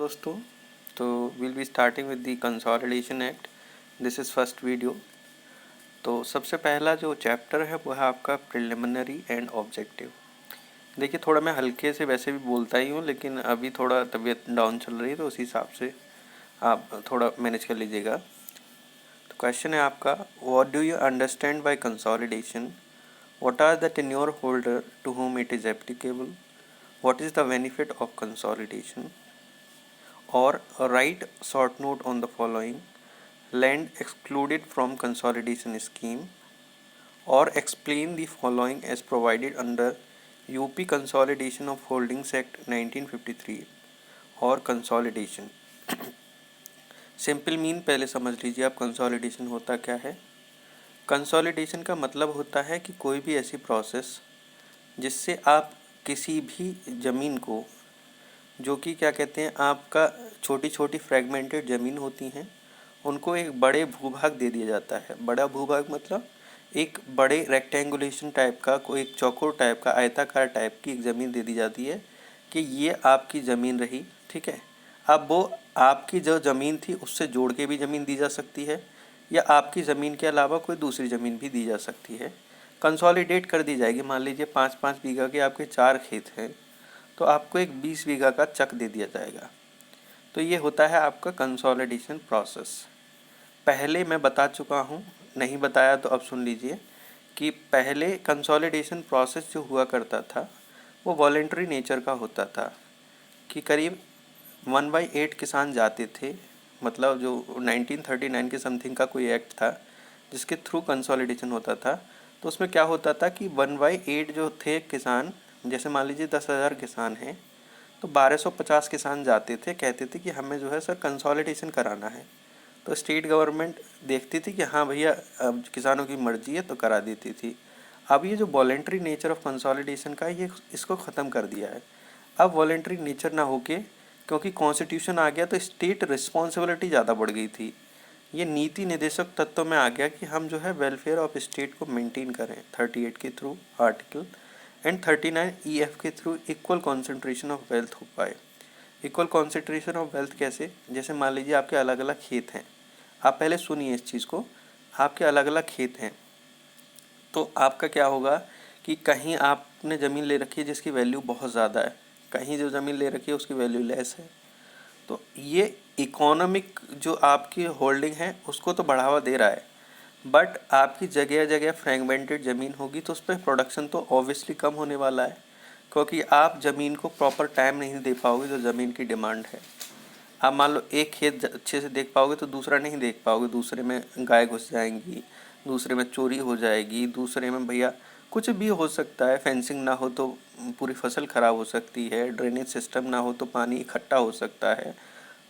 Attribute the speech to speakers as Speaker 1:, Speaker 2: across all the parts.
Speaker 1: दोस्तों, तो will be starting with the consolidation act. This is first video. तो सबसे पहला जो चैप्टर है वो है आपका प्रिलिमिनरी एंड ऑब्जेक्टिव। देखिए, थोड़ा मैं हल्के से वैसे भी बोलता ही हूँ, लेकिन अभी थोड़ा तबीयत डाउन चल रही है तो उस हिसाब से आप थोड़ा मैनेज कर लीजिएगा। तो क्वेश्चन है आपका, what do you understand by consolidation? What are the tenure holder to whom it is applicable? What is the benefit of consolidation? Or write short note on the following: land excluded from consolidation scheme, or explain the following as provided under UP Consolidation of Holdings Act 1953 और consolidation. Simple mean पहले समझ लीजिए आप, consolidation होता क्या है। Consolidation का मतलब होता है कि कोई भी ऐसी प्रोसेस जिससे आप किसी भी ज़मीन को, जो कि क्या कहते हैं, आपका छोटी छोटी फ्रेगमेंटेड ज़मीन होती हैं, उनको एक बड़े भूभाग दे दिया जाता है। बड़ा भूभाग मतलब एक बड़े रेक्टेंगुलेशन टाइप का, कोई एक चौकोर टाइप का, आयताकार टाइप की एक ज़मीन दे दी जाती है कि ये आपकी ज़मीन रही। ठीक है, अब वो आपकी जो ज़मीन थी उससे जोड़ के भी ज़मीन दी जा सकती है, या आपकी ज़मीन के अलावा कोई दूसरी ज़मीन भी दी जा सकती है। कंसोलिडेट कर दी जाएगी। मान लीजिए 5-5 बीघा के आपके 4 खेत हैं, तो आपको एक 20 बीघा का चक दे दिया जाएगा। तो ये होता है आपका कंसोलिडेशन प्रोसेस। पहले मैं बता चुका हूँ, नहीं बताया तो अब सुन लीजिए कि पहले कंसोलिडेशन प्रोसेस जो हुआ करता था वो वॉलेंट्री नेचर का होता था, कि करीब 1/8 किसान जाते थे। मतलब जो 1939 के समथिंग का कोई एक्ट था जिसके थ्रू कंसोलिडेशन होता था, तो उसमें क्या होता था कि 1/8 जो थे किसान, जैसे मान लीजिए 10,000 किसान हैं, तो 1250 किसान जाते थे, कहते थे कि हमें जो है सर कंसोलिडेशन कराना है। तो स्टेट गवर्नमेंट देखती थी कि हाँ भैया, अब किसानों की मर्जी है तो करा देती थी। अब ये जो वॉलेंट्री नेचर ऑफ कंसोलिडेशन का, ये इसको ख़त्म कर दिया है। अब वॉलेंट्री नेचर ना होके, क्योंकि कॉन्स्टिट्यूशन आ गया, तो स्टेट रिस्पॉन्सिबिलिटी ज़्यादा बढ़ गई थी। ये नीति निर्देशक तत्व में आ गया कि हम जो है वेलफेयर ऑफ स्टेट को मेंटेन करें 38 के थ्रू आर्टिकल, एंड 39 EF के through equal concentration of wealth हो पाए। इक्वल कॉन्सेंट्रेशन ऑफ वेल्थ कैसे? जैसे मान लीजिए आपके अलग अलग खेत हैं, आप पहले सुनिए इस चीज़ को। आपके अलग अलग खेत हैं, तो आपका क्या होगा कि कहीं आपने ज़मीन ले रखी है जिसकी वैल्यू बहुत ज़्यादा है, कहीं जो ज़मीन ले रखी है उसकी वैल्यू लेस है। तो ये इकोनॉमिक जो आपकी होल्डिंग है उसको तो बढ़ावा दे रहा है, बट आपकी जगह जगह फ्रेगमेंटेड ज़मीन होगी तो उस पर प्रोडक्शन तो ऑब्वियसली कम होने वाला है, क्योंकि आप ज़मीन को प्रॉपर टाइम नहीं दे पाओगे जो ज़मीन की डिमांड है। आप मान लो एक खेत अच्छे से देख पाओगे तो दूसरा नहीं देख पाओगे, दूसरे में गाय घुस जाएंगी, दूसरे में चोरी हो जाएगी, दूसरे में भैया कुछ भी हो सकता है, फेंसिंग ना हो तो पूरी फसल ख़राब हो सकती है, ड्रेनेज सिस्टम ना हो तो पानी इकट्ठा हो सकता है,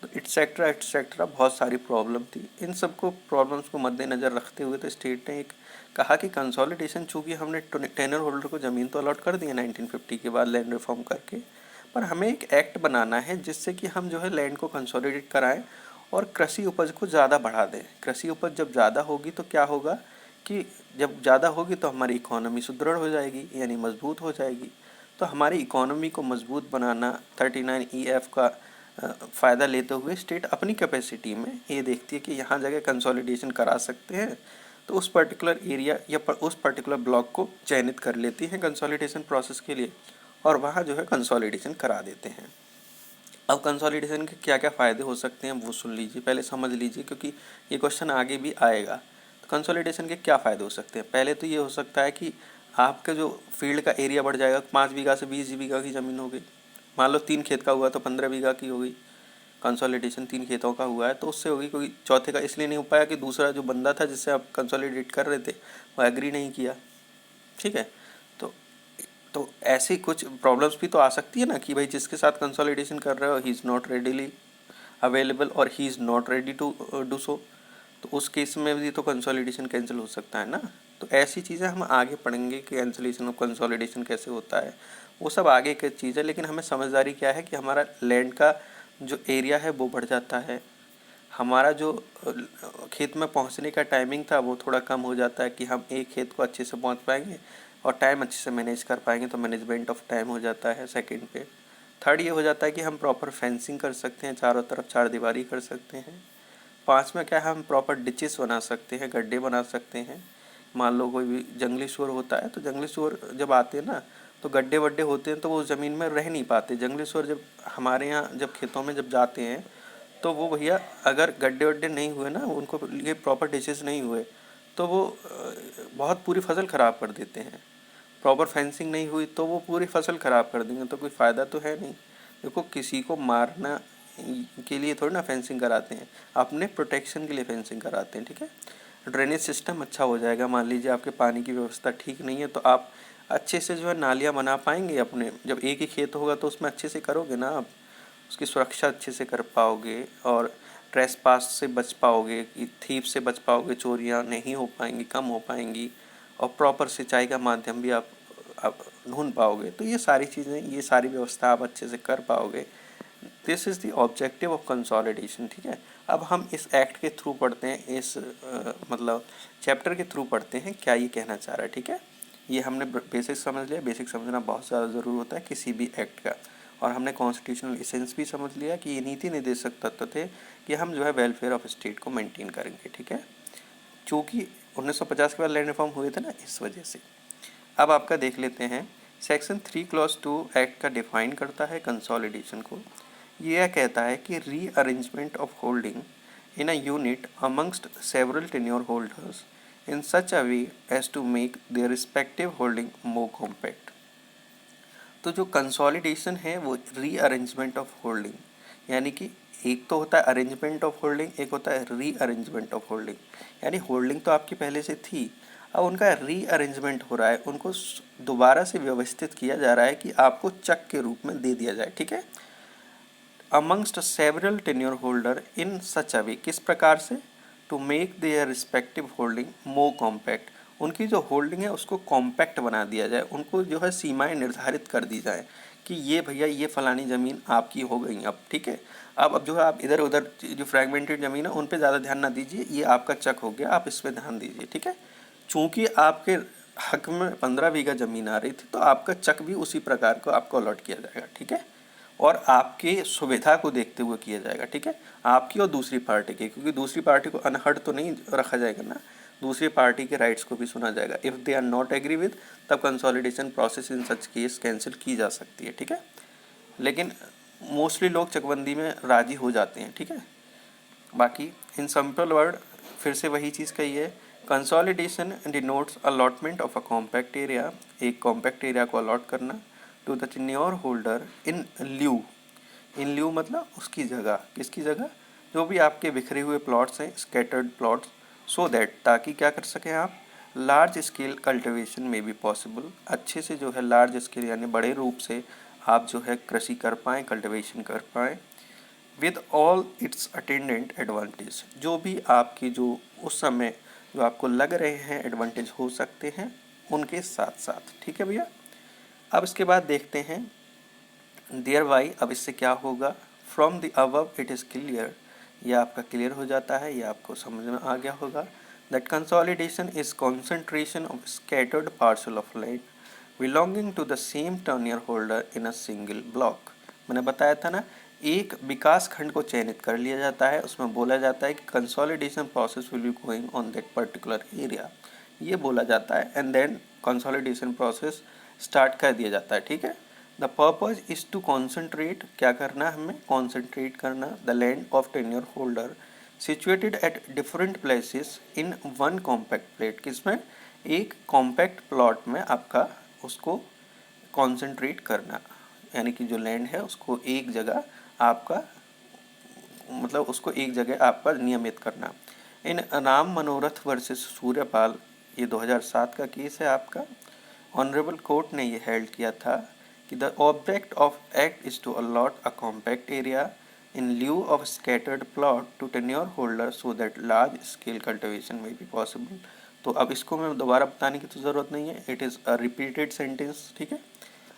Speaker 1: तो एटसेट्रा एटसेट्रा बहुत सारी प्रॉब्लम थी। इन सबको प्रॉब्लम्स को मद्देनज़र रखते हुए तो स्टेट ने एक कहा कि कंसोलिडेशन, चूँकि हमने टेनर होल्डर को ज़मीन तो अलॉट कर दिया 1950 के बाद लैंड रिफॉर्म करके, पर हमें एक एक्ट बनाना है जिससे कि हम जो है लैंड को कंसोलिडेट कराएं और कृषि उपज को ज़्यादा बढ़ा दें। कृषि उपज जब ज़्यादा होगी तो क्या होगा कि जब ज़्यादा होगी तो हमारी इकोनॉमी सुदृढ़ हो जाएगी, यानी मजबूत हो जाएगी। तो हमारी इकोनॉमी को मजबूत बनाना 39 EF का फ़ायदा लेते हुए स्टेट अपनी कैपेसिटी में ये देखती है कि यहाँ जगह कंसोलिडेशन करा सकते हैं, तो उस पर्टिकुलर एरिया या उस पर्टिकुलर ब्लॉक को चयनित कर लेती हैं कंसोलिडेशन प्रोसेस के लिए, और वहाँ जो है कंसोलिडेशन करा देते हैं। अब कंसोलिडेशन के क्या क्या फ़ायदे हो सकते हैं वो सुन लीजिए, पहले समझ लीजिए, क्योंकि ये क्वेश्चन आगे भी आएगा। तो कंसोलिडेशन के क्या फ़ायदे हो सकते हैं? पहले तो ये हो सकता है कि आपका जो फील्ड का एरिया बढ़ जाएगा, 5 बीघा से 20 बीघा की ज़मीन हो गई। मान लो 3 खेत का हुआ तो 15 बीघा की हो गई। कंसोलिडेशन 3 खेतों का हुआ है तो उससे होगी, क्योंकि चौथे का इसलिए नहीं हो पाया कि दूसरा जो बंदा था जिससे आप कंसोलिडेट कर रहे थे वो एग्री नहीं किया। ठीक है, तो ऐसी कुछ प्रॉब्लम्स भी तो आ सकती है ना, कि भाई जिसके साथ कंसोलिडेशन कर रहे हो he is not readily available और he is not ready to do so, तो उस केस में भी तो कंसोलिडेशन कैंसिल हो सकता है ना। तो ऐसी चीज़ें हम आगे पढ़ेंगे कि कैंसिलेशन ऑफ कंसोलिडेशन कैसे होता है, वो सब आगे की चीज़ है। लेकिन हमें समझदारी क्या है कि हमारा लैंड का जो एरिया है वो बढ़ जाता है, हमारा जो खेत में पहुंचने का टाइमिंग था वो थोड़ा कम हो जाता है, कि हम एक खेत को अच्छे से पहुंच पाएंगे और टाइम अच्छे से मैनेज कर पाएंगे, तो मैनेजमेंट ऑफ टाइम हो जाता है सेकंड पे। थर्ड ये हो जाता है कि हम प्रॉपर फेंसिंग कर सकते हैं, चारों तरफ चार दीवारी कर सकते हैं। 5 में क्या है, हम प्रॉपर डिचेस बना सकते हैं, गड्ढे बना सकते हैं। मान लो कोई भी जंगली सूअर होता है तो जंगली सूअर जब आते हैं ना तो गड्ढे वड्ढे होते हैं तो वो ज़मीन में रह नहीं पाते। जंगली सूअर जब हमारे यहाँ जब खेतों में जब जाते हैं तो वो भैया अगर गड्ढे वड्ढे नहीं हुए ना, उनको ये प्रॉपर डिचेस नहीं हुए तो वो बहुत पूरी फसल ख़राब कर देते हैं। प्रॉपर फेंसिंग नहीं हुई तो वो पूरी फसल ख़राब कर देंगे, तो कोई फ़ायदा तो है नहीं। देखो किसी को मारना के लिए थोड़ी ना फेंसिंग कराते हैं, अपने प्रोटेक्शन के लिए फेंसिंग कराते हैं, ठीक है। ड्रेनेज सिस्टम अच्छा हो जाएगा। मान लीजिए आपके पानी की व्यवस्था ठीक नहीं है तो आप अच्छे से जो है नालियाँ बना पाएंगे अपने, जब एक ही खेत होगा तो उसमें अच्छे से करोगे ना आप, उसकी सुरक्षा अच्छे से कर पाओगे और ट्रेस पास से बच पाओगे, थीप से बच पाओगे, चोरियाँ नहीं हो पाएंगी, कम हो पाएंगी, और प्रॉपर सिंचाई का माध्यम भी आप ढूंढ पाओगे। तो ये सारी चीज़ें, ये सारी व्यवस्था आप अच्छे से कर पाओगे। This is the objective of consolidation, ठीक है। अब हम इस एक्ट के थ्रू पढ़ते हैं, इस मतलब चैप्टर के थ्रू पढ़ते हैं क्या ये कहना चाह रहा है, ठीक है। ये हमने बेसिक समझ लिया। बेसिक समझना बहुत ज़्यादा ज़रूरी होता है किसी भी एक्ट का। और हमने कॉन्स्टिट्यूशनल इसेंस भी समझ लिया कि ये नीति निर्देशक तत्व थे कि हम जो है वेलफेयर ऑफ स्टेट को मेंटेन करेंगे, ठीक है। चूँकि 1950 के बाद लैंड रिफॉर्म हुए थे ना, इस वजह से। अब आपका देख लेते हैं सेक्शन 3 क्लॉज 2 एक्ट का डिफाइन करता है कंसोलिडेशन को। यह कहता है कि rearrangement of holding in a unit amongst several tenure holders in such a way as to make their respective holding more compact. तो जो कंसोलिडेशन है वो रीअरेंजमेंट ऑफ होल्डिंग, यानी कि एक तो होता है अरेंजमेंट ऑफ होल्डिंग, एक होता है रीअरेंजमेंट ऑफ होल्डिंग। यानी होल्डिंग तो आपकी पहले से थी, अब उनका रीअरेंजमेंट हो रहा है, उनको दोबारा से व्यवस्थित किया जा रहा है कि आपको चक के रूप में दे दिया जाए, ठीक है। Amongst several tenure holder in such a way, किस प्रकार से, to make their respective holding more compact, उनकी जो होल्डिंग है उसको कॉम्पैक्ट बना दिया जाए, उनको जो है सीमाएं निर्धारित कर दी जाए कि ये भैया ये फलानी ज़मीन आपकी हो गई अब, ठीक है। अब जो है आप इधर उधर जो फ्रैगमेंटेड ज़मीन है उन पे ज़्यादा ध्यान ना दीजिए, ये आपका चक हो गया, आप इस पर ध्यान दीजिए, ठीक है। चूँकि आपके हक में 15 बीघा ज़मीन आ रही थी तो आपका चक भी उसी प्रकार को आपको अलॉट किया जाएगा, ठीक है। और आपके सुविधा को देखते हुए किया जाएगा, ठीक है, आपकी और दूसरी पार्टी की, क्योंकि दूसरी पार्टी को अनहर्ड तो नहीं रखा जाएगा ना, दूसरी पार्टी के राइट्स को भी सुना जाएगा। If they are not agree with, तब consolidation process in such case cancel की जा सकती है, ठीक है। लेकिन मोस्टली लोग चकबंदी में राजी हो जाते हैं, ठीक है। बाकी इन सिंपल वर्ड फिर से वही चीज़ कही है, consolidation denotes allotment of a compact area, एक कॉम्पैक्ट एरिया को अलॉट करना, to the tenure holder in lieu, in lieu मतलब उसकी जगह, किसकी जगह, जो भी आपके बिखरे हुए प्लॉट्स हैं, स्कैटर्ड प्लॉट्स, सो दैट, ताकि क्या कर सकें आप, लार्ज स्केल कल्टिवेशन में भी पॉसिबल, अच्छे से जो है लार्ज स्केल यानी बड़े रूप से आप जो है कृषि कर पाएँ, कल्टिवेशन कर पाएँ, with all it's attendant advantage, जो भी आपकी जो उस समय जो आपको लग रहे हैं एडवांटेज हो सकते हैं उनके साथ साथ, ठीक है भैया। अब इसके बाद देखते हैं देयर वाई, अब इससे क्या होगा, from the above it is clear, यह आपका क्लियर हो जाता है, यह आपको समझ में आ गया होगा, that consolidation is concentration of scattered parcel of land belonging to the same tenure holder in a single block. मैंने बताया था ना, एक विकास खंड को चयनित कर लिया जाता है, उसमें बोला जाता है कि consolidation process will be going on that particular area, ये बोला जाता है, and then consolidation process start कर दिया जाता है, ठीक है। The purpose is to concentrate, क्या करना है हमें, कॉन्सेंट्रेट करना the land of tenure holder situated at different places in one compact plate, किसमें, एक कॉम्पैक्ट प्लॉट में आपका उसको कॉन्सेंट्रेट करना, यानी कि जो लैंड है उसको एक जगह आपका, मतलब उसको एक जगह आपका नियमित करना। इन राम मनोरथ वर्सेस सूर्यपाल, ये 2007 का केस है आपका, ऑनरेबल कोर्ट ने ये हेल्ड किया था कि the object of act is to allot a compact area in lieu of scattered plot to tenure holder so that large scale cultivation में बी पॉसिबल। तो अब इसको मैं दोबारा बताने की तो ज़रूरत नहीं है, it is a repeated sentence, ठीक है।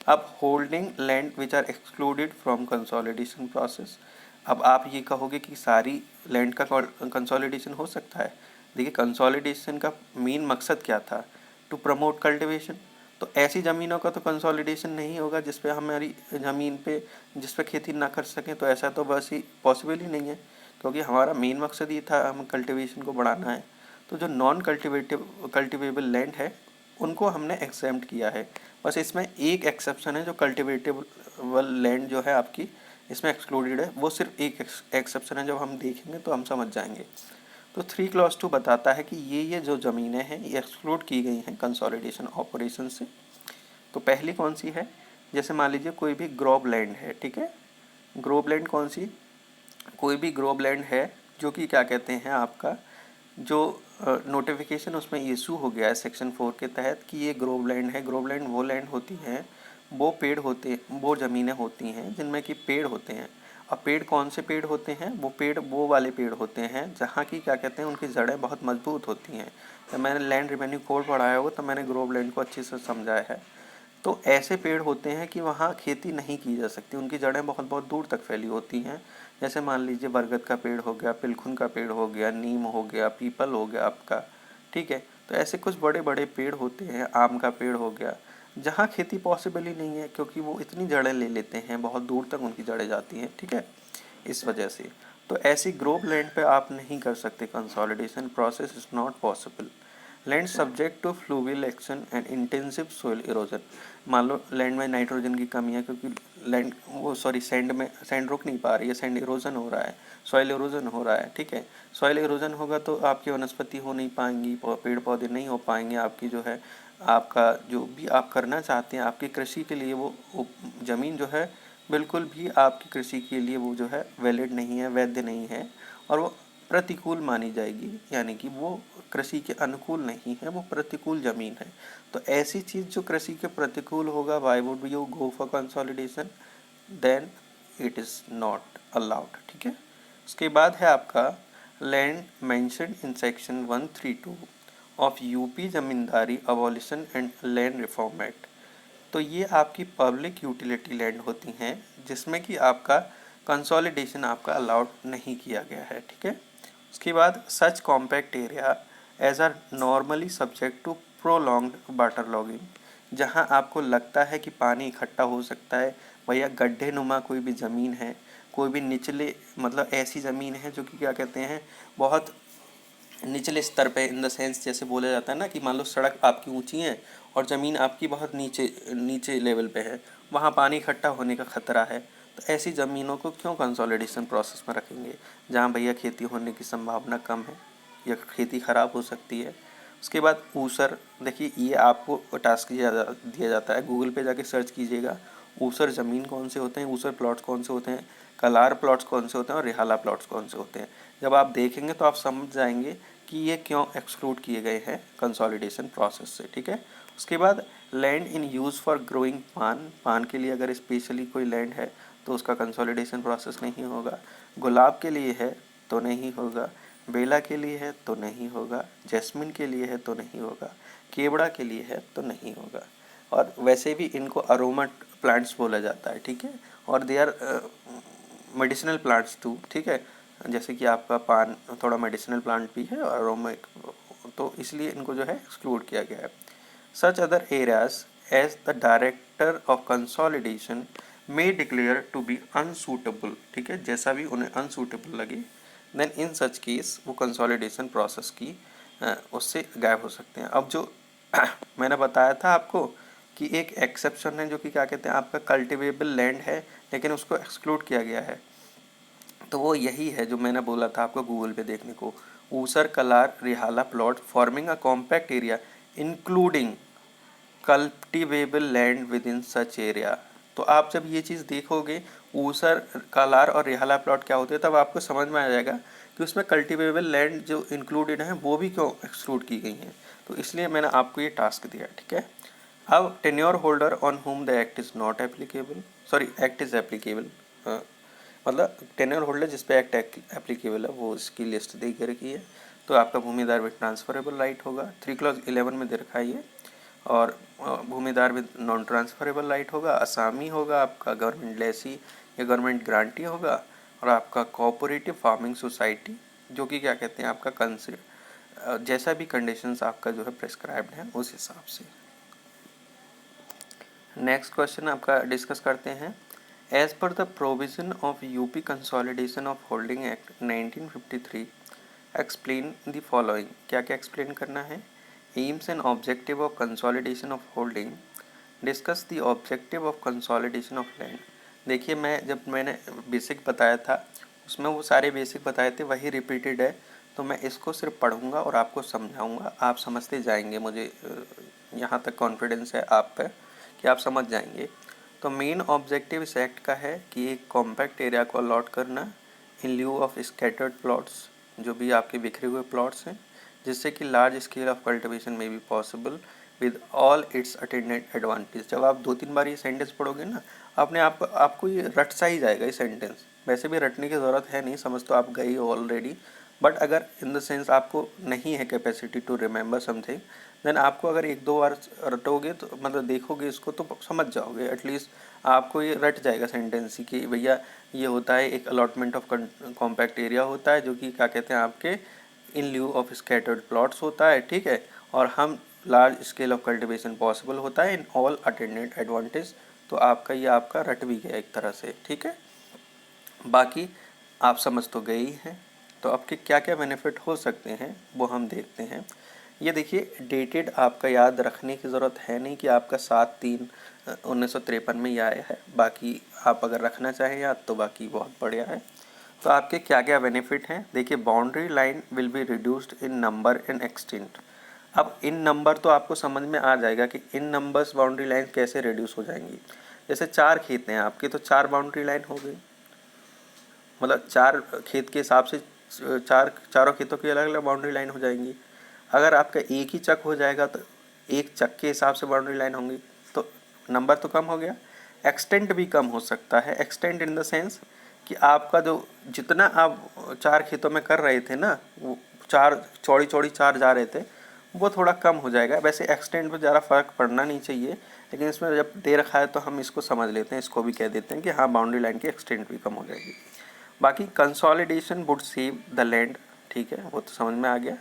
Speaker 1: अब holding land which are excluded from consolidation process, अब आप ये कहोगे कि सारी लैंड का कंसोलिडेशन हो सकता है। देखिए कंसोलिडेशन का मेन मकसद क्या था, टू प्रमोट कल्टिवेशन, तो ऐसी ज़मीनों का तो कंसोलिडेशन नहीं होगा जिस पे हमारी ज़मीन पे जिस पे खेती ना कर सकें, तो ऐसा तो बस ही पॉसिबल ही नहीं है, क्योंकि हमारा मेन मकसद ये था हम कल्टीवेशन को बढ़ाना है। तो जो नॉन कल्टिवेबल लैंड है उनको हमने एक्सेम्प्ट किया है। बस इसमें एक एक्सेप्शन है, जो कल्टिवेटेबल लैंड जो है आपकी इसमें एक्सक्लूडेड है, वो सिर्फ एक एक्सेप्शन है, जब हम देखेंगे तो हम समझ जाएंगे। तो 3 क्लॉज 2 बताता है कि ये जो ज़मीनें हैं ये एक्सक्लूड की गई हैं कंसोलिडेशन ऑपरेशन से। तो पहली कौन सी है, जैसे मान लीजिए कोई भी ग्रोब लैंड है, ठीक है। ग्रोब लैंड कौन सी, कोई भी ग्रोब लैंड है जो कि क्या कहते हैं आपका जो नोटिफिकेशन उसमें इशू हो गया है सेक्शन 4 के तहत कि ये ग्रोव लैंड है। ग्रोव लैंड वो लैंड होती हैं, वो पेड़ होते, वो ज़मीनें होती हैं जिनमें कि पेड़ होते हैं। अब पेड़ कौन से पेड़ होते हैं, वो पेड़ वो वाले पेड़ होते हैं जहाँ की क्या कहते हैं उनकी जड़ें बहुत मजबूत होती हैं। जब मैंने लैंड रिवेन्यू कोड पढ़ाया होगा तो मैंने ग्रोव लैंड को अच्छे से समझाया है। तो ऐसे पेड़ होते हैं कि वहाँ खेती नहीं की जा सकती, उनकी जड़ें बहुत बहुत दूर तक फैली होती हैं। जैसे मान लीजिए बरगद का पेड़ हो गया, पिलखुन का पेड़ हो गया, नीम हो गया, पीपल हो गया आपका, ठीक है। तो ऐसे कुछ बड़े बड़े पेड़ होते हैं, आम का पेड़ हो गया, जहाँ खेती पॉसिबल ही नहीं है, क्योंकि वो इतनी जड़ें ले लेते हैं, बहुत दूर तक उनकी जड़ें जाती हैं, ठीक है, इस वजह से। तो ऐसी ग्रोव लैंड पे आप नहीं कर सकते consolidation, process is not possible. Land subject to fluvial action and intensive soil erosion. मान लो लैंड में नाइट्रोजन की कमी है, क्योंकि लैंड सैंड में सैंड रुक नहीं पा रही है, सैंड इरोजन हो रहा है, सॉइल इरोजन हो रहा है, ठीक है। सॉइल इरोजन होगा तो आपकी वनस्पति हो नहीं पाएंगी, पेड़ पौधे नहीं हो पाएंगे, आपकी जो है आपका जो भी आप करना चाहते हैं आपकी कृषि के लिए वो ज़मीन जो है बिल्कुल भी आपकी कृषि के लिए वो जो है वैलिड नहीं है, वैध नहीं है, और वो प्रतिकूल मानी जाएगी, यानी कि वो कृषि के अनुकूल नहीं है, वो प्रतिकूल ज़मीन है। तो ऐसी चीज़ जो कृषि के प्रतिकूल होगा, why would you go for consolidation, then it is not allowed, ठीक है। उसके बाद है आपका land mentioned in section 132 of UP zamindari abolition and land reform act. तो ये आपकी पब्लिक यूटिलिटी लैंड होती हैं जिसमें कि आपका कंसोलिडेशन आपका अलाउड नहीं किया गया है, ठीक है। उसके बाद such compact area as are normally subject to prolonged water logging, जहाँ आपको लगता है कि पानी इकट्ठा हो सकता है, भैया गड्ढे नुमा कोई भी ज़मीन है, कोई भी निचले मतलब ऐसी ज़मीन है जो कि क्या कहते हैं बहुत निचले स्तर पे, इन द सेंस जैसे बोला जाता है ना कि मान लो सड़क आपकी ऊंची है और ज़मीन आपकी बहुत नीचे नीचे लेवल पे है, वहाँ पानी इकट्ठा होने का खतरा है। तो ऐसी ज़मीनों को क्यों कंसोलिडेशन प्रोसेस में रखेंगे, जहाँ भैया खेती होने की संभावना कम है या खेती ख़राब हो सकती है। उसके बाद ऊसर, देखिए ये आपको टास्क दिया जाता है, गूगल पे जाके सर्च कीजिएगा ऊसर ज़मीन कौन से होते हैं, ऊसर प्लॉट्स कौन से होते हैं, कलार प्लॉट्स कौन से होते हैं और रिहाला प्लॉट्स कौन से होते हैं। जब आप देखेंगे तो आप समझ जाएंगे कि ये क्यों एक्सक्लूड किए गए हैं कंसोलिडेशन प्रोसेस से, ठीक है। उसके बाद land in use for growing पान, पान के लिए अगर स्पेशली कोई लैंड है तो उसका कंसोलिडेशन प्रोसेस नहीं होगा। गुलाब के लिए है तो नहीं होगा, बेला के लिए है तो नहीं होगा, जैस्मिन के लिए है तो नहीं होगा, केवड़ा के लिए है तो नहीं होगा। और वैसे भी इनको अरोमा प्लांट्स बोला जाता है, ठीक है, और they are medicinal plants too, ठीक है। जैसे कि आपका पान थोड़ा मेडिसिनल प्लांट भी है और अरोमा, तो इसलिए इनको जो है एक्सक्लूड किया गया है। Such other areas as the director of consolidation may declare to be unsuitable, ठीक है, जैसा भी उन्हें अनसूटेबल लगे, देन इन सच केस वो कंसोलिडेशन प्रोसेस की उससे गायब हो सकते हैं। अब जो मैंने बताया था आपको कि एक एक्सेप्शन है जो कि क्या कहते हैं आपका कल्टिवेबल लैंड है लेकिन उसको एक्सक्लूड किया गया है, तो वो यही है जो मैंने बोला था आपको गूगल पे देखने को, ऊसर कलार रिहाला plot forming a compact area including cultivable land within such area. तो आप जब ये चीज़ देखोगे ऊसर कलार और रिहाला प्लॉट क्या होते हैं, तब आपको समझ में आ जाएगा कि उसमें कल्टिवेबल लैंड जो इंक्लूडेड हैं वो भी क्यों एक्सक्लूड की गई हैं। तो इसलिए मैंने आपको ये टास्क दिया, ठीक है। अब tenure holder on home the act is not applicable, sorry act is applicable, मतलब टेन्योर होल्डर जिस पे एक्ट एप्लीकेबल है वो इसकी लिस्ट दे के रखी है। तो आपका भूमिदार विद ट्रांसफरेबल राइट होगा, 3 क्लॉज 11 में दे रखा है ये। और भूमिदार विद नॉन ट्रांसफरेबल राइट होगा, असामी होगा, आपका गवर्नमेंट लेसी या गवर्नमेंट ग्रांटी होगा, और आपका कोऑपरेटिव फार्मिंग सोसाइटी जो कि क्या कहते हैं आपका जैसा भी कंडीशंस आपका जो है प्रेस्क्राइब्ड है उस हिसाब से। नेक्स्ट क्वेश्चन आपका डिस्कस करते हैं। As per the provision of UP consolidation of holding act 1953 explain the following. क्या क्या एक्सप्लेन करना है? Aims and objective of consolidation of holding, discuss the objective of consolidation of land. देखिए, मैंने basic बताया था उसमें वो सारे बेसिक बताए थे, वही रिपीटेड है, तो मैं इसको सिर्फ पढ़ूंगा और आपको समझाऊंगा, आप समझते जाएंगे। मुझे यहाँ तक कॉन्फिडेंस है आप पर कि आप समझ जाएंगे। तो मेन ऑब्जेक्टिव इस एक्ट का है कि एक कॉम्पैक्ट एरिया को अलॉट करना इन ल्यू ऑफ स्कैटर्ड प्लॉट्स, जो भी आपके बिखरे हुए प्लॉट्स हैं, जिससे कि लार्ज स्केल ऑफ कल्टिवेशन में be possible with all it's attendant advantage. जब आप 2-3 बार ये सेंटेंस पढ़ोगे ना, अपने आप आपको ये रट सा ही जाएगा ये सेंटेंस। वैसे भी रटने की ज़रूरत है नहीं, समझ तो आप गए हो ऑलरेडी, बट अगर इन द सेंस आपको नहीं है capacity to remember something, then आपको अगर 1-2 बार रटोगे तो मतलब देखोगे इसको तो समझ जाओगे। एटलीस्ट आपको ये रट जाएगा सेंटेंस कि भैया ये होता है, एक अलॉटमेंट ऑफ कॉम्पैक्ट एरिया होता है, जो कि क्या कहते हैं आपके इन ल्यू ऑफ स्कैटर्ड प्लॉट्स होता है, ठीक है, और हम large scale of cultivation possible होता है इन ऑल अटेंडेंट एडवांटेज। तो आपका रट भी गया एक तरह से, ठीक है। बाकी आप समझ तो गए ही हैं। तो आपके क्या क्या बेनिफिट हो सकते हैं वो हम देखते हैं। ये देखिए, डेटेड आपका याद रखने की ज़रूरत है नहीं कि आपका 7/3/1953 में ही आया है। बाकी आप अगर रखना चाहें याद तो बाकी बहुत बढ़िया है। तो आपके क्या क्या बेनिफिट हैं देखिए। Boundary line will be reduced in number and extent. अब इन नंबर तो आपको समझ में आ जाएगा कि इन नंबर्स बाउंड्री लाइन कैसे रिड्यूस हो जाएंगी। जैसे 4 खेत हैं आपके, तो 4 बाउंड्री लाइन हो गई, मतलब 4 खेत के हिसाब से चारों खेतों की अलग अलग बाउंड्री लाइन हो जाएंगी। अगर आपका एक ही चक हो जाएगा तो एक चक के हिसाब से बाउंड्री लाइन होंगी, तो नंबर तो कम हो गया। एक्सटेंट भी कम हो सकता है। एक्सटेंट इन द सेंस कि आपका जो जितना आप 4 खेतों में कर रहे थे ना, वो 4 चौड़ी चौड़ी 4 जा रहे थे, वो थोड़ा कम हो जाएगा। वैसे एक्सटेंट में ज़्यादा फ़र्क पड़ना नहीं चाहिए, लेकिन इसमें जब दे रखा है तो हम इसको समझ लेते हैं, इसको भी कह देते हैं कि हाँ, बाउंड्री लाइन की एक्सटेंट भी कम हो जाएगी। बाकी consolidation would save the land, ठीक है, वो तो समझ में आ गया।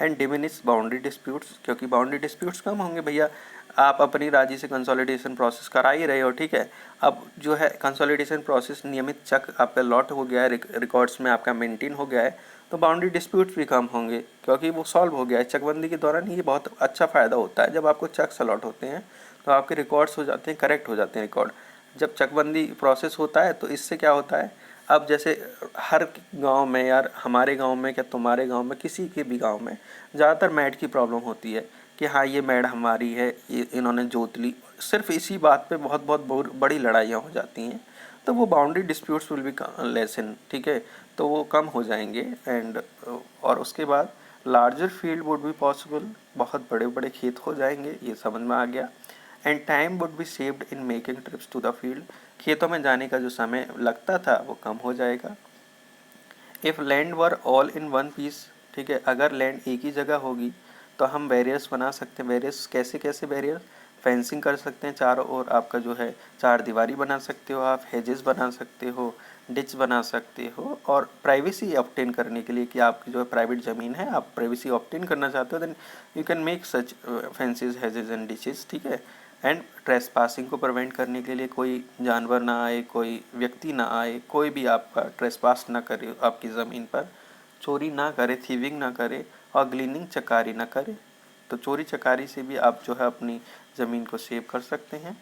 Speaker 1: एंड डिमिनिश बाउंड्री डिस्प्यूट्स, क्योंकि बाउंड्री डिस्प्यूट्स कम होंगे भैया। आप अपनी राजी से कंसोलिडेशन प्रोसेस करा ही रहे हो, ठीक है। अब जो है कंसोलिडेशन प्रोसेस नियमित चक आपका लॉट हो गया है, रिकॉर्ड्स में आपका मेंटेन हो गया है, तो बाउंड्री डिस्प्यूट्स भी कम होंगे क्योंकि वो सॉल्व हो गया है। चकबंदी के दौरान ये बहुत अच्छा फ़ायदा होता है, जब आपको चक्स अलॉट होते हैं तो आपके रिकॉर्ड्स हो जाते हैं, करेक्ट हो जाते हैं रिकॉर्ड। जब चकबंदी प्रोसेस होता है तो इससे क्या होता है, अब जैसे हर गांव में, यार हमारे गांव में क्या तुम्हारे गांव में, किसी के भी गांव में ज़्यादातर मैड की प्रॉब्लम होती है कि हाँ ये मैड हमारी है, ये इन्होंने जोत ली। सिर्फ इसी बात पे बहुत बहुत बड़ी लड़ाइयाँ हो जाती हैं। तो वो boundary disputes will be lesson, ठीक है, तो वो कम हो जाएंगे। एंड और उसके बाद larger field would be possible, बहुत बड़े बड़े खेत हो जाएंगे, ये समझ में आ गया। And time would be saved in making trips to the field, खेतों में जाने का जो समय लगता था वो कम हो जाएगा। If land were all in one piece, ठीक है, अगर लैंड एक ही जगह होगी तो हम बैरियर्स बना सकते हैं। बैरियर्स कैसे कैसे बैरियर? फेंसिंग कर सकते हैं चारों ओर, आपका जो है चार दीवारी बना सकते हो, आप हेजेस बना सकते हो, डिच बना सकते हो। और प्राइवेसी ऑब्टेन करने के लिए कि आपकी जो है प्राइवेट ज़मीन है, आप प्राइवेसी ऑब्टेन करना चाहते हो, then you can make such fences, hedges and ditches, ठीक है। एंड ट्रेसपासिंग को प्रिवेंट करने के लिए कोई जानवर ना आए, कोई व्यक्ति ना आए, कोई भी आपका ट्रेसपास ना करे, आपकी ज़मीन पर चोरी ना करे, थीविंग ना करे, और ग्लीनिंग चकारी ना करे। तो चोरी चकारी से भी आप जो है अपनी ज़मीन को सेव कर सकते हैं।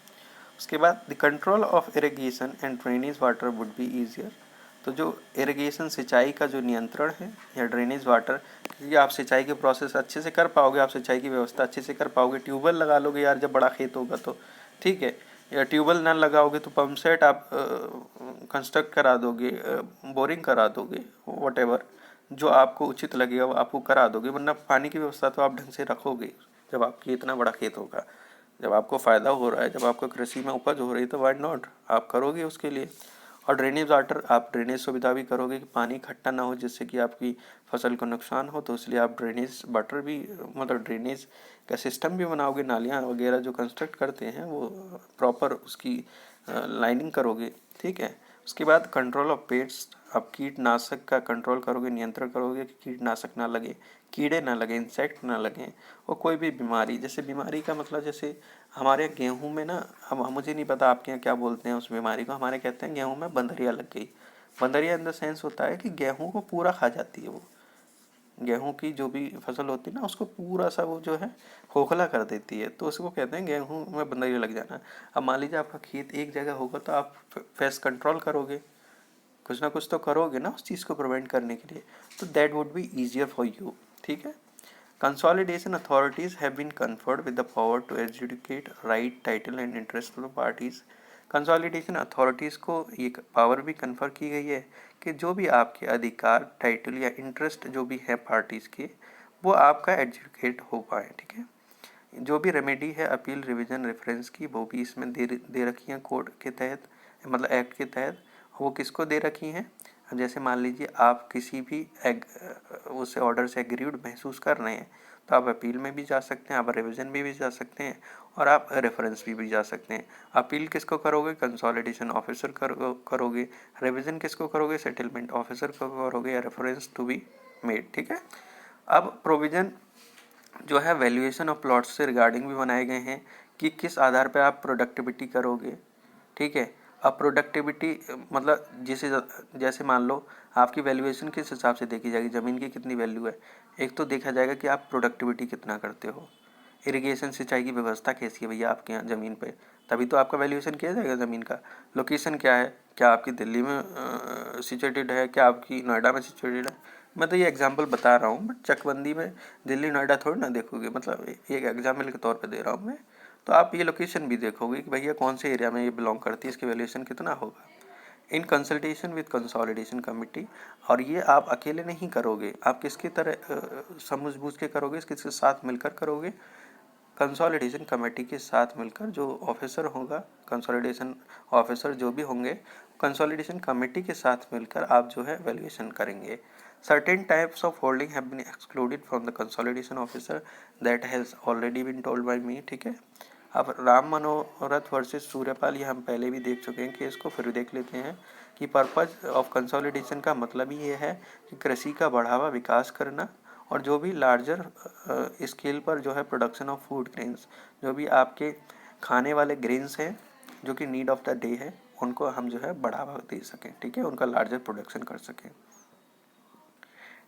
Speaker 1: उसके बाद the control of irrigation and drainage water would be easier. तो जो इरिगेशन सिंचाई का जो नियंत्रण है या ड्रेनेज वाटर, क्योंकि आप सिंचाई के प्रोसेस अच्छे से कर पाओगे, आप सिंचाई की व्यवस्था अच्छे से कर पाओगे। ट्यूबवेल लगा लोगे यार जब बड़ा खेत होगा तो, ठीक है, या ट्यूबवेल ना लगाओगे तो पंप सेट आप कंस्ट्रक्ट करा दोगे, बोरिंग करा दोगे, वट जो आपको उचित लगेगा वो आपको करा दोगे, वरना पानी की व्यवस्था तो आप ढंग से रखोगे जब आपकी इतना बड़ा खेत होगा। जब आपको फ़ायदा हो रहा है, जब आपको कृषि में उपज हो रही है, तो वाई नॉट, आप करोगे उसके लिए। और ड्रेनेज वाटर, आप ड्रेनेज सुविधा भी करोगे कि पानी इकट्ठा ना हो जिससे कि आपकी फसल को नुकसान हो, तो इसलिए आप ड्रेनेज वाटर भी, मतलब ड्रेनेज का सिस्टम भी बनाओगे। नालियाँ वगैरह जो कंस्ट्रक्ट करते हैं वो प्रॉपर उसकी लाइनिंग करोगे, ठीक है। उसके बाद कंट्रोल ऑफ पेस्ट, आप कीटनाशक का कंट्रोल करोगे, नियंत्रण करोगे कि कीटनाशक ना लगे, कीड़े ना लगे, इंसेक्ट ना लगे, और कोई भी बीमारी, जैसे बीमारी का मतलब जैसे हमारे यहाँ गेहूँ में ना, अब मुझे नहीं पता आपके यहाँ क्या बोलते हैं उस बीमारी को, हमारे कहते हैं गेहूँ में बंदरिया लग गई। बंदरिया इन द सेंस होता है कि गेहूँ को पूरा खा जाती है वो, गेहूं की जो भी फसल होती है ना उसको पूरा सा वो जो है खोखला कर देती है, तो उसको कहते हैं गेहूं में बंदरिया लग जाना। अब मान लीजिए आपका खेत एक जगह होगा तो आप पेस्ट कंट्रोल करोगे, कुछ ना कुछ तो करोगे ना उस चीज़ को प्रिवेंट करने के लिए, तो that would be easier for you. ठीक है। Consolidation authorities have been conferred with the power to adjudicate right, title and interest of the parties. Consolidation authorities को ये पावर भी कन्फर की गई है कि जो भी आपके अधिकार, टाइटल या इंटरेस्ट जो भी है पार्टीज़ के, वो आपका एडजुकेट हो पाए। ठीक है। जो भी रेमेडी है अपील, रिवीजन, रेफरेंस की, वो भी इसमें दे रखी हैं कोड के तहत, मतलब एक्ट के तहत। वो किसको दे रखी हैं? जैसे मान लीजिए आप किसी भी उस ऑर्डर से एग्रीड महसूस कर रहे हैं तो आप अपील में भी जा सकते हैं, आप रिवीजन भी जा सकते हैं, और आप रेफरेंस भी जा सकते हैं। अपील किसको करोगे? कंसोलिडेशन ऑफिसर करोगे। रिवीजन किसको करोगे? सेटलमेंट ऑफिसर को करोगे, या रेफरेंस टू बी मेड। ठीक है। अब प्रोविजन जो है वैल्यूएशन ऑफ प्लॉट्स से रिगार्डिंग भी बनाए गए हैं कि किस आधार पर आप प्रोडक्टिविटी करोगे। ठीक है। अब प्रोडक्टिविटी मतलब जैसे मान लो आपकी वैल्यूएशन किस हिसाब से देखी जाएगी, ज़मीन की कितनी वैल्यू है। एक तो देखा जाएगा कि आप प्रोडक्टिविटी कितना करते हो, इरिगेशन सिंचाई की व्यवस्था कैसी है भैया आपके यहाँ ज़मीन पे, तभी तो आपका वैल्यूएशन किया जाएगा ज़मीन का। लोकेशन क्या है, क्या आपकी दिल्ली में सिचुएटेड है, क्या आपकी नोएडा में सिचुएटेड है। मैं तो ये एग्जांपल बता रहा हूँ, बट चकबंदी में दिल्ली नोएडा थोड़ी ना देखोगे, मतलब एक एग्जाम्पल के तौर पे दे रहा हूँ मैं। तो आप ये लोकेशन भी देखोगे कि भैया कौन से एरिया में ये बिलोंग करती है, इसकी वैल्यूएशन कितना होगा in consultation with consolidation committee. और ये आप अकेले नहीं करोगे, आप किसकी तरह समझ-बूझ के करोगे, किसके साथ मिलकर करोगे? कंसोलिडेशन कमेटी के साथ मिलकर। जो ऑफिसर होगा, कंसोलिडेशन ऑफिसर जो भी होंगे, कंसोलिडेशन कमेटी के साथ मिलकर आप जो है वैल्यूएशन करेंगे। Certain types of holding have been excluded from the consolidation officer, that has already been told by me. ठीक है। अब राम मनोरथ वर्सेस सूर्यपाल, ये हम पहले भी देख चुके हैं केस को, फिर देख लेते हैं कि पर्पज ऑफ कंसोलिडेशन का मतलब ही ये है कि कृषि का बढ़ावा, विकास करना, और जो भी लार्जर स्केल पर जो है प्रोडक्शन ऑफ फूड ग्रेन्स, जो भी आपके खाने वाले ग्रेन्स हैं जो कि नीड ऑफ द डे है, उनको हम जो है बढ़ावा दे सकें। ठीक है, उनका लार्जर प्रोडक्शन कर सकें।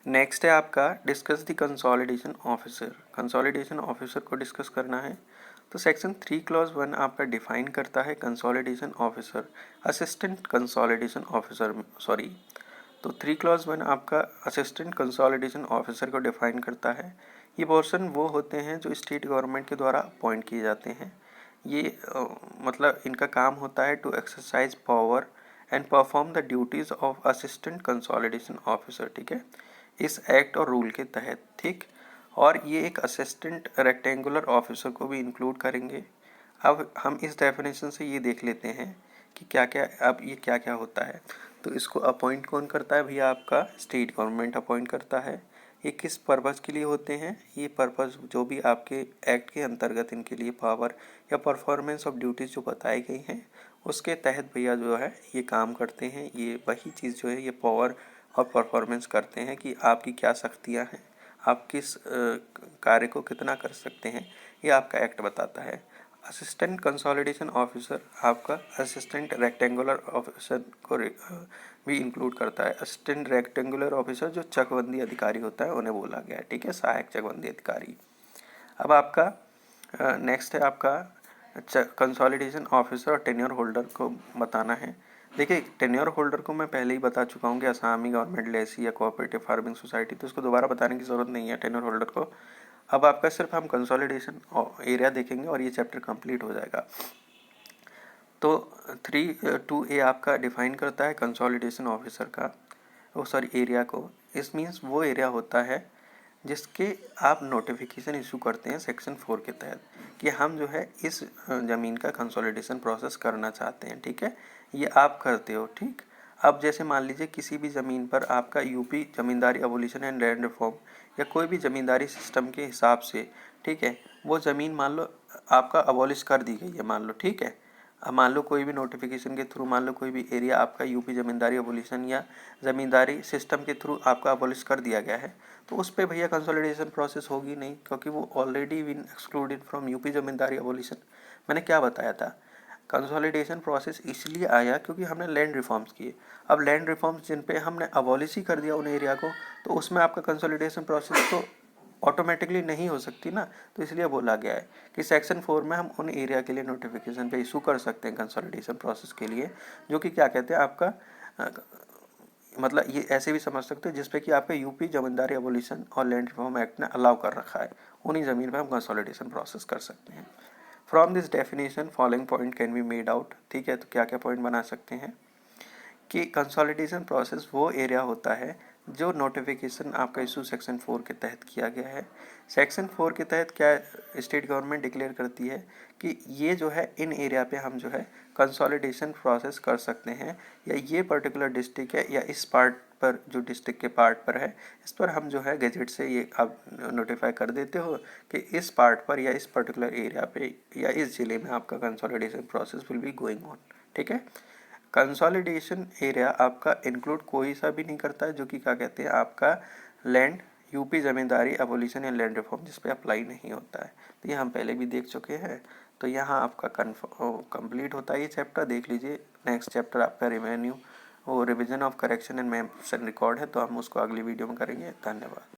Speaker 1: नेक्स्ट है आपका discuss the consolidation officer. Consolidation officer को डिस्कस करना है। तो सेक्शन 3 क्लॉज 1 आपका डिफाइन करता है consolidation officer, assistant consolidation officer, sorry. तो 3 क्लॉज 1 आपका असिस्टेंट कंसोलिडेशन ऑफिसर को डिफाइन करता है। ये पर्सन वो होते हैं जो स्टेट गवर्नमेंट के द्वारा अपॉइंट किए जाते हैं। ये मतलब इनका काम होता है to exercise power and perform the duties of assistant consolidation officer. ठीक है, इस एक्ट और रूल के तहत। ठीक। और ये एक असिस्टेंट रेक्टेंगुलर ऑफिसर को भी इंक्लूड करेंगे। अब हम इस डेफिनेशन से ये देख लेते हैं कि क्या क्या, अब ये क्या क्या होता है। तो इसको अपॉइंट कौन करता है भैया? आपका स्टेट गवर्नमेंट अपॉइंट करता है। ये किस पर्पज़ के लिए होते हैं? ये पर्पज़ जो भी आपके एक्ट के अंतर्गत इनके लिए पावर या परफॉर्मेंस ऑफ ड्यूटीज़ जो बताई गई हैं उसके तहत भैया जो है ये काम करते हैं। ये वही चीज़ जो है ये पावर और परफॉर्मेंस करते हैं कि आपकी क्या शक्तियाँ हैं, आप किस कार्य को कितना कर सकते हैं, ये आपका एक्ट बताता है। असिस्टेंट कंसोलिडेशन ऑफिसर आपका असिस्टेंट रेक्टेंगुलर ऑफिसर को भी इंक्लूड करता है। असिस्टेंट रेक्टेंगुलर ऑफिसर जो चकबंदी अधिकारी होता है उन्हें बोला गया है। ठीक है, सहायक चकबंदी अधिकारी। अब आपका नेक्स्ट है आपका कंसोलिडेशन ऑफिसर और टेन्योर होल्डर को बताना है। देखिए, टेन्योर होल्डर को मैं पहले ही बता चुका हूँ कि असामी गवर्नमेंट लेसी या कोऑपरेटिव फार्मिंग सोसाइटी, तो इसको दोबारा बताने की ज़रूरत नहीं है टेन्योर होल्डर को। अब आपका सिर्फ हम कंसोलिडेशन एरिया देखेंगे और ये चैप्टर कंप्लीट हो जाएगा। तो 3(2)A आपका डिफाइन करता है कंसोलिडेशन ऑफिसर का, एरिया को। इस मीन्स वो एरिया होता है जिसके आप नोटिफिकेशन इशू करते हैं सेक्शन 4 के तहत कि हम जो है इस ज़मीन का कंसोलिडेशन प्रोसेस करना चाहते हैं। ठीक है, ये आप करते हो। ठीक। अब जैसे मान लीजिए किसी भी ज़मीन पर आपका UP zamindari abolition and land reform या कोई भी ज़मींदारी सिस्टम के हिसाब से, ठीक है, वो ज़मीन मान लो आपका अबॉलिश कर दी गई है, मान लो। ठीक है, अब मान लो कोई भी नोटिफिकेशन के थ्रू मान लो कोई भी एरिया आपका यूपी ज़मींदारी अबोलिशन या ज़मींदारी सिस्टम के थ्रू आपका अबोलिश कर दिया गया है, तो उस पर भैया कंसोलिडेशन प्रोसेस होगी नहीं, क्योंकि वो already been excluded from UP zamindari abolition. मैंने क्या बताया था, कंसोलिडेशन प्रोसेस इसलिए आया क्योंकि हमने लैंड रिफॉर्म्स किए। अब लैंड रिफॉर्म्स जिन पे हमने अबॉलिश ही कर दिया उन एरिया को, तो उसमें आपका कंसोलिडेशन प्रोसेस तो ऑटोमेटिकली नहीं हो सकती ना। तो इसलिए बोला गया है कि सेक्शन 4 में हम उन एरिया के लिए नोटिफिकेशन पे इशू कर सकते हैं कंसोलिडेशन प्रोसेस के लिए, जो कि क्या कहते हैं आपका मतलब ये ऐसे भी समझ सकते हो जिसपे कि आपका यूपी जमींदारी अबोलिशन और लैंड रिफॉर्म एक्ट ने अलाउ कर रखा है, उन्हीं ज़मीन पर हम कंसोलिडेशन प्रोसेस कर सकते हैं। From this definition following point can be made out. ठीक है, तो क्या क्या पॉइंट बना सकते हैं कि कंसोलिडेशन प्रोसेस वो एरिया होता है जो नोटिफिकेशन आपका इशू सेक्शन 4 के तहत किया गया है। सेक्शन 4 के तहत क्या स्टेट गवर्नमेंट डिक्लेयर करती है कि ये जो है इन एरिया पे हम जो है कंसोलिडेशन प्रोसेस कर सकते हैं, या ये पर्टिकुलर डिस्ट्रिक्ट है या इस पार्ट पर जो डिस्ट्रिक्ट के पार्ट पर है इस पर हम जो है गैजेट से ये आप नोटिफाई कर देते हो कि इस पार्ट पर या इस पर्टिकुलर एरिया पे या इस ज़िले में आपका consolidation process will be going on. ठीक है, कंसोलिडेशन एरिया आपका इंक्लूड कोई सा भी नहीं करता है जो कि क्या कहते हैं आपका लैंड यूपी ज़मींदारी अबोलिशन या लैंड रिफॉर्म जिस पे अप्लाई नहीं होता है। तो ये हम पहले भी देख चुके हैं, तो यहाँ आपका कंप्लीट होता है ये चैप्टर, देख लीजिए। नेक्स्ट चैप्टर आपका रिवेन्यू वो revision of correction and maps and record है, तो हम उसको अगली वीडियो में करेंगे। धन्यवाद।